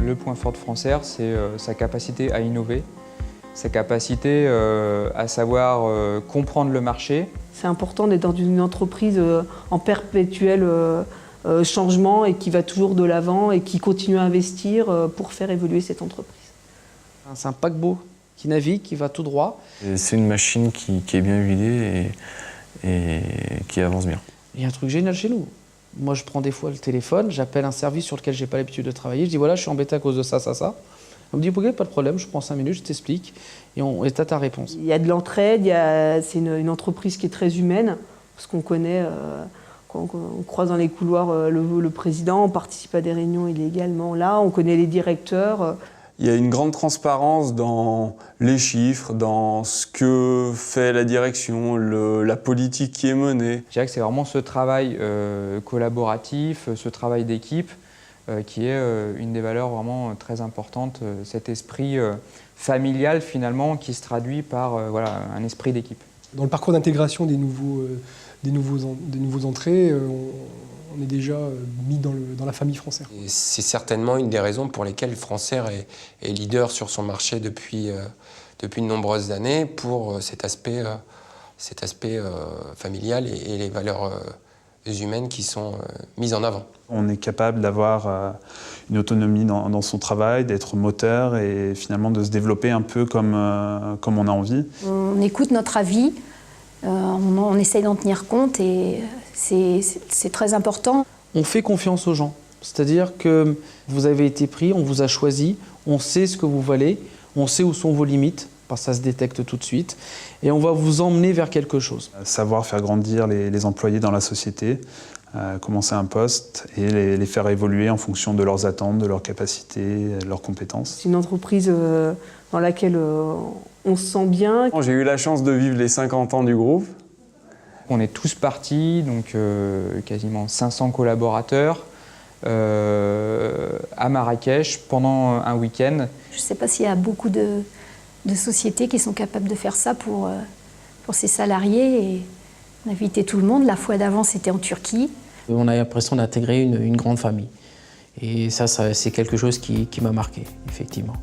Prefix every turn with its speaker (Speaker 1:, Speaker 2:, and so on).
Speaker 1: Le point fort de Francaire, c'est sa capacité à innover, sa capacité à savoir comprendre le marché.
Speaker 2: C'est important d'être dans une entreprise en perpétuel changement et qui va toujours de l'avant et qui continue à investir pour faire évoluer cette entreprise.
Speaker 3: C'est un paquebot qui navigue, qui va tout droit.
Speaker 4: C'est une machine qui est bien huilée et qui avance bien.
Speaker 3: Il y a un truc génial chez nous. Moi, je prends des fois le téléphone, j'appelle un service sur lequel je n'ai pas l'habitude de travailler. Je dis voilà, je suis embêté à cause de ça, ça, ça. On me dit ok, pas de problème, je prends 5 minutes, je t'explique et t'as ta réponse.
Speaker 2: Il y a de l'entraide, c'est une entreprise qui est très humaine, parce qu'on connaît, quand on croise dans les couloirs le président, on participe à des réunions, il est également là, on connaît les directeurs.
Speaker 5: Il y a une grande transparence dans les chiffres, dans ce que fait la direction, la politique qui est menée.
Speaker 1: Je dirais que c'est vraiment ce travail collaboratif, ce travail d'équipe qui est une des valeurs vraiment très importantes, cet esprit familial finalement qui se traduit par voilà, un esprit d'équipe.
Speaker 6: Dans le parcours d'intégration des nouveaux entrées, on est déjà mis dans la famille Francaire.
Speaker 7: C'est certainement une des raisons pour lesquelles Francaire est leader sur son marché depuis de nombreuses années pour cet aspect familial et les valeurs humaines qui sont mises en avant.
Speaker 8: On est capable d'avoir une autonomie dans son travail, d'être moteur et finalement de se développer un peu comme on a envie.
Speaker 9: On écoute notre avis, on essaye d'en tenir compte et c'est très important.
Speaker 3: On fait confiance aux gens, c'est-à-dire que vous avez été pris, on vous a choisi, on sait ce que vous valez, on sait où sont vos limites, parce que ça se détecte tout de suite, et on va vous emmener vers quelque chose.
Speaker 8: Savoir faire grandir les employés dans la société, commencer un poste et les faire évoluer en fonction de leurs attentes, de leurs capacités, de leurs compétences.
Speaker 2: C'est une entreprise dans laquelle on se sent bien.
Speaker 5: J'ai eu la chance de vivre les 50 ans du groupe.
Speaker 1: On est tous partis, donc quasiment 500 collaborateurs, à Marrakech pendant un week-end.
Speaker 9: Je ne sais pas s'il y a beaucoup de sociétés qui sont capables de faire ça pour ses salariés. Et on a invité tout le monde. La fois d'avant, c'était en Turquie.
Speaker 10: On a l'impression d'intégrer une grande famille. Et ça c'est quelque chose qui m'a marqué, effectivement.